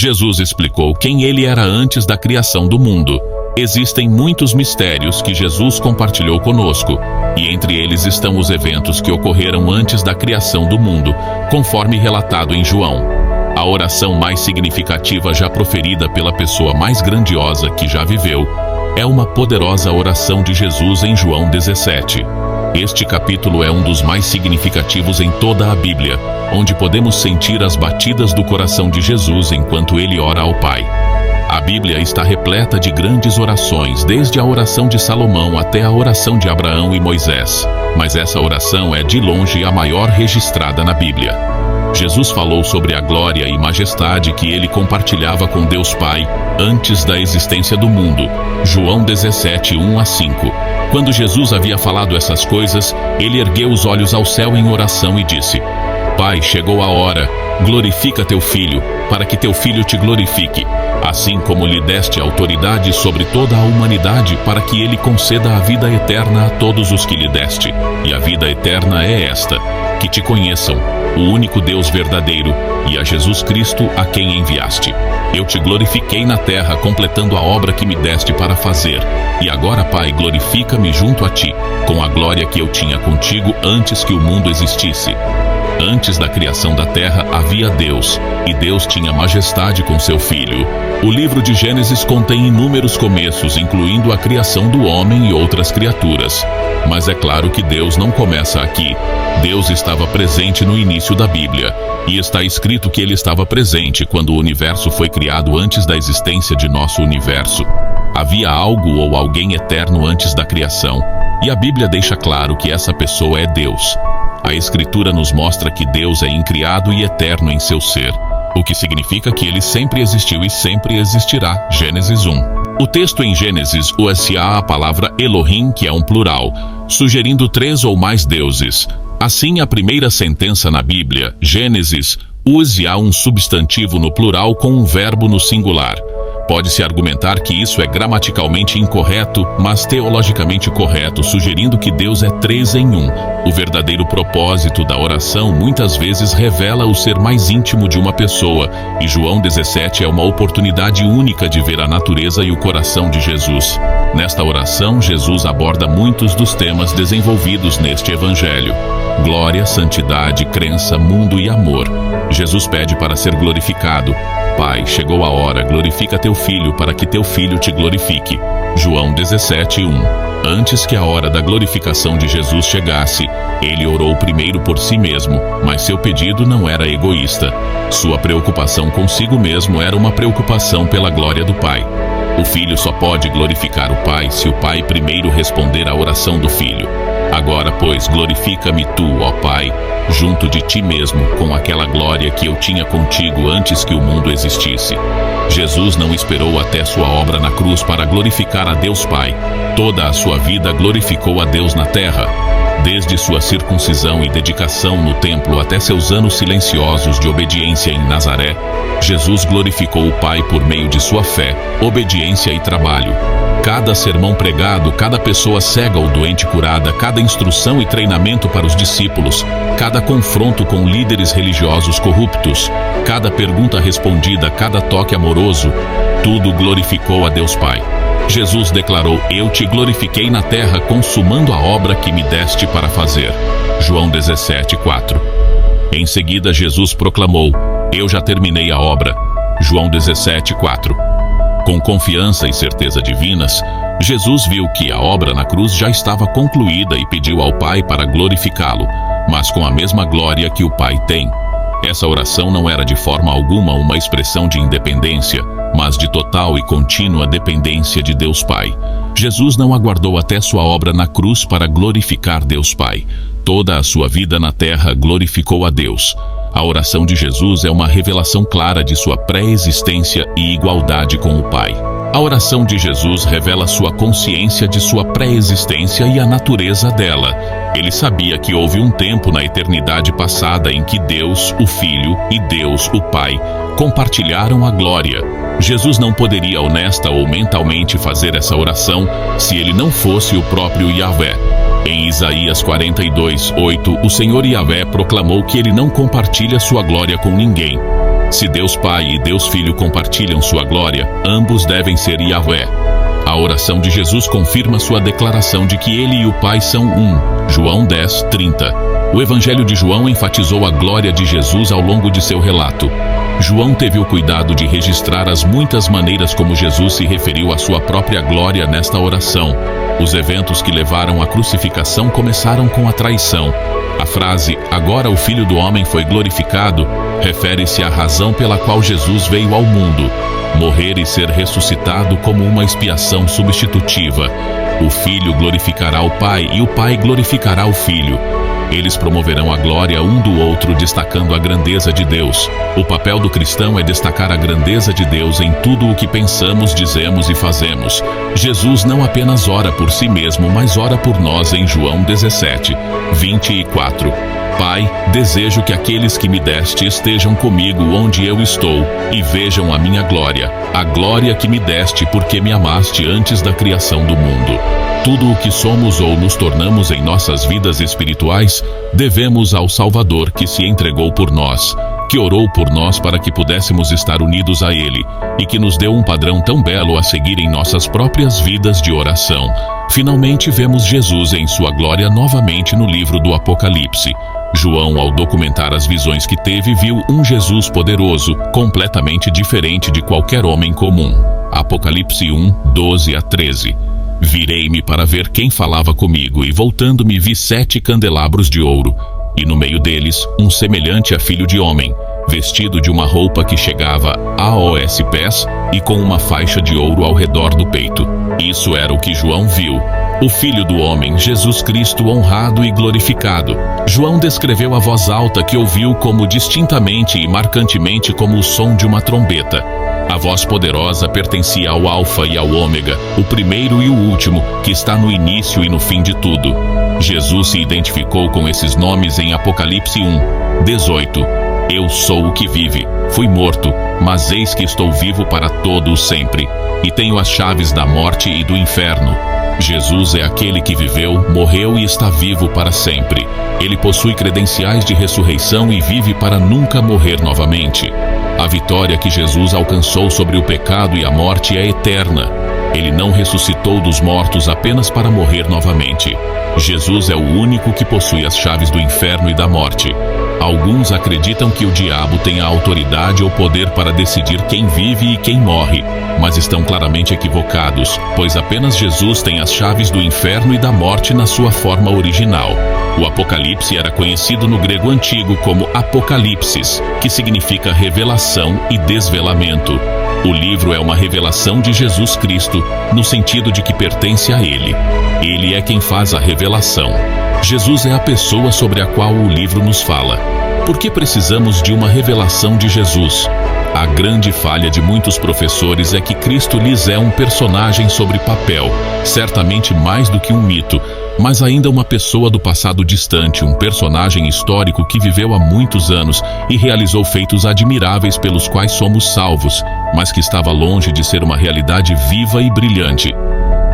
Jesus explicou quem ele era antes da criação do mundo. Existem muitos mistérios que Jesus compartilhou conosco, e entre eles estão os eventos que ocorreram antes da criação do mundo, conforme relatado em João. A oração mais significativa já proferida pela pessoa mais grandiosa que já viveu é uma poderosa oração de Jesus em João 17. Este capítulo é um dos mais significativos em toda a Bíblia, onde podemos sentir as batidas do coração de Jesus enquanto ele ora ao Pai. A Bíblia está repleta de grandes orações, desde a oração de Salomão até a oração de Abraão e Moisés. Mas essa oração é de longe a maior registrada na Bíblia. Jesus falou sobre a glória e majestade que ele compartilhava com Deus Pai antes da existência do mundo. João 17, 1-5. Quando Jesus havia falado essas coisas, ele ergueu os olhos ao céu em oração e disse: Pai, chegou a hora, glorifica teu Filho, para que teu Filho te glorifique, assim como lhe deste autoridade sobre toda a humanidade, para que ele conceda a vida eterna a todos os que lhe deste. E a vida eterna é esta: que te conheçam, o único Deus verdadeiro, e a Jesus Cristo a quem enviaste. Eu te glorifiquei na terra, completando a obra que me deste para fazer. E agora, Pai, glorifica-me junto a ti, com a glória que eu tinha contigo antes que o mundo existisse. Antes da criação da terra havia Deus, e Deus tinha majestade com seu Filho. O livro de Gênesis contém inúmeros começos, incluindo a criação do homem e outras criaturas. Mas é claro que Deus não começa aqui. Deus estava presente no início da Bíblia, e está escrito que ele estava presente quando o universo foi criado antes da existência de nosso universo. Havia algo ou alguém eterno antes da criação, e a Bíblia deixa claro que essa pessoa é Deus. A Escritura nos mostra que Deus é incriado e eterno em seu ser, o que significa que ele sempre existiu e sempre existirá. Gênesis 1. O texto em Gênesis usa a palavra Elohim, que é um plural, sugerindo 3 ou mais deuses. Assim, a primeira sentença na Bíblia, Gênesis, usa um substantivo no plural com um verbo no singular. Pode-se argumentar que isso é gramaticalmente incorreto, mas teologicamente correto, sugerindo que Deus é 3 em 1. O verdadeiro propósito da oração muitas vezes revela o ser mais íntimo de uma pessoa, e João 17 é uma oportunidade única de ver a natureza e o coração de Jesus. Nesta oração, Jesus aborda muitos dos temas desenvolvidos neste evangelho: glória, santidade, crença, mundo e amor. Jesus pede para ser glorificado. Pai, chegou a hora, glorifica teu Filho, para que teu Filho te glorifique. João 17, 1. Antes que a hora da glorificação de Jesus chegasse, ele orou primeiro por si mesmo, mas seu pedido não era egoísta. Sua preocupação consigo mesmo era uma preocupação pela glória do Pai. O Filho só pode glorificar o Pai se o Pai primeiro responder à oração do Filho. Agora, pois, glorifica-me tu, ó Pai, junto de ti mesmo, com aquela glória que eu tinha contigo antes que o mundo existisse. Jesus não esperou até sua obra na cruz para glorificar a Deus Pai. Toda a sua vida glorificou a Deus na terra. Desde sua circuncisão e dedicação no templo até seus anos silenciosos de obediência em Nazaré, Jesus glorificou o Pai por meio de sua fé, obediência e trabalho. Cada sermão pregado, cada pessoa cega ou doente curada, cada instrução e treinamento para os discípulos, cada confronto com líderes religiosos corruptos, cada pergunta respondida, cada toque amoroso, tudo glorificou a Deus Pai. Jesus declarou: eu te glorifiquei na terra, consumando a obra que me deste para fazer. João 17, 4. Em seguida, Jesus proclamou: eu já terminei a obra. João 17, 4. Com confiança e certeza divinas, Jesus viu que a obra na cruz já estava concluída e pediu ao Pai para glorificá-lo, mas com a mesma glória que o Pai tem. Essa oração não era de forma alguma uma expressão de independência, mas de total e contínua dependência de Deus Pai. Jesus não aguardou até sua obra na cruz para glorificar Deus Pai. Toda a sua vida na terra glorificou a Deus. A oração de Jesus é uma revelação clara de sua pré-existência e igualdade com o Pai. A oração de Jesus revela sua consciência de sua pré-existência e a natureza dela. Ele sabia que houve um tempo na eternidade passada em que Deus, o Filho, e Deus, o Pai, compartilharam a glória. Jesus não poderia honesta ou mentalmente fazer essa oração se ele não fosse o próprio Yahvé. Em Isaías 42, 8, o Senhor Yahvé proclamou que ele não compartilha sua glória com ninguém. Se Deus Pai e Deus Filho compartilham sua glória, ambos devem ser Yahvé. A oração de Jesus confirma sua declaração de que ele e o Pai são um. João 10:30. O Evangelho de João enfatizou a glória de Jesus ao longo de seu relato. João teve o cuidado de registrar as muitas maneiras como Jesus se referiu à sua própria glória nesta oração. Os eventos que levaram à crucificação começaram com a traição. A frase, agora o Filho do Homem foi glorificado, refere-se à razão pela qual Jesus veio ao mundo, morrer e ser ressuscitado como uma expiação substitutiva. O Filho glorificará o Pai e o Pai glorificará o Filho. Eles promoverão a glória um do outro, destacando a grandeza de Deus. O papel do cristão é destacar a grandeza de Deus em tudo o que pensamos, dizemos e fazemos. Jesus não apenas ora por si mesmo, mas ora por nós em João 17:24. Pai, desejo que aqueles que me deste estejam comigo onde eu estou e vejam a minha glória, a glória que me deste porque me amaste antes da criação do mundo. Tudo o que somos ou nos tornamos em nossas vidas espirituais, devemos ao Salvador que se entregou por nós, que orou por nós para que pudéssemos estar unidos a Ele e que nos deu um padrão tão belo a seguir em nossas próprias vidas de oração. Finalmente vemos Jesus em sua glória novamente no livro do Apocalipse. João, ao documentar as visões que teve, viu um Jesus poderoso, completamente diferente de qualquer homem comum. Apocalipse 1:12-13. Virei-me para ver quem falava comigo, e voltando-me vi 7 candelabros de ouro, e no meio deles um semelhante a filho de homem, vestido de uma roupa que chegava aos pés e com uma faixa de ouro ao redor do peito. Isso era o que João viu. O Filho do Homem, Jesus Cristo, honrado e glorificado. João descreveu a voz alta que ouviu como distintamente e marcantemente como o som de uma trombeta. A voz poderosa pertencia ao Alfa e ao Ômega, o primeiro e o último, que está no início e no fim de tudo. Jesus se identificou com esses nomes em Apocalipse 1:18. Eu sou o que vive. Fui morto, mas eis que estou vivo para todo o sempre, e tenho as chaves da morte e do inferno. Jesus é aquele que viveu, morreu e está vivo para sempre. Ele possui credenciais de ressurreição e vive para nunca morrer novamente. A vitória que Jesus alcançou sobre o pecado e a morte é eterna. Ele não ressuscitou dos mortos apenas para morrer novamente. Jesus é o único que possui as chaves do inferno e da morte. Alguns acreditam que o diabo tem a autoridade ou poder para decidir quem vive e quem morre, mas estão claramente equivocados, pois apenas Jesus tem as chaves do inferno e da morte na sua forma original. O Apocalipse era conhecido no grego antigo como Apocalipsis, que significa revelação e desvelamento. O livro é uma revelação de Jesus Cristo, no sentido de que pertence a Ele. Ele é quem faz a revelação. Jesus é a pessoa sobre a qual o livro nos fala. Por que precisamos de uma revelação de Jesus? A grande falha de muitos professores é que Cristo lhes é um personagem sobre papel, certamente mais do que um mito, mas ainda uma pessoa do passado distante, um personagem histórico que viveu há muitos anos e realizou feitos admiráveis pelos quais somos salvos, mas que estava longe de ser uma realidade viva e brilhante.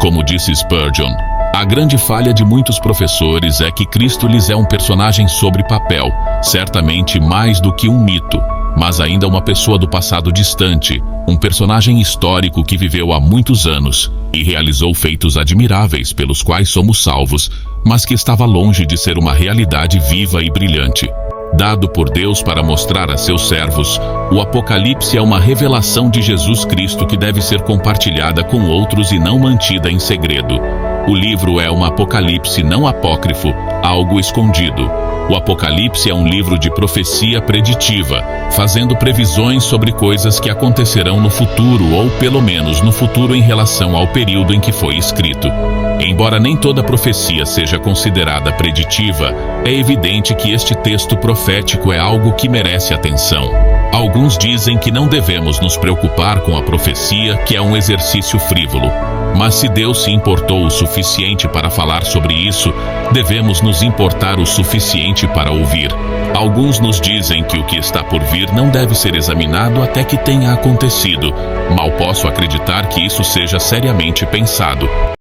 Como disse Spurgeon, a grande falha de muitos professores é que Cristo lhes é um personagem sobre papel, certamente mais do que um mito, mas ainda uma pessoa do passado distante, um personagem histórico que viveu há muitos anos e realizou feitos admiráveis pelos quais somos salvos, mas que estava longe de ser uma realidade viva e brilhante. Dado por Deus para mostrar a seus servos, o Apocalipse é uma revelação de Jesus Cristo que deve ser compartilhada com outros e não mantida em segredo. O livro é um apocalipse não apócrifo, algo escondido. O Apocalipse é um livro de profecia preditiva, fazendo previsões sobre coisas que acontecerão no futuro, ou pelo menos no futuro em relação ao período em que foi escrito. Embora nem toda profecia seja considerada preditiva, é evidente que este texto profético é algo que merece atenção. Alguns dizem que não devemos nos preocupar com a profecia, que é um exercício frívolo. Mas se Deus se importou o suficiente para falar sobre isso, devemos nos importar o suficiente para ouvir. Alguns nos dizem que o que está por vir não deve ser examinado até que tenha acontecido. Mal posso acreditar que isso seja seriamente pensado.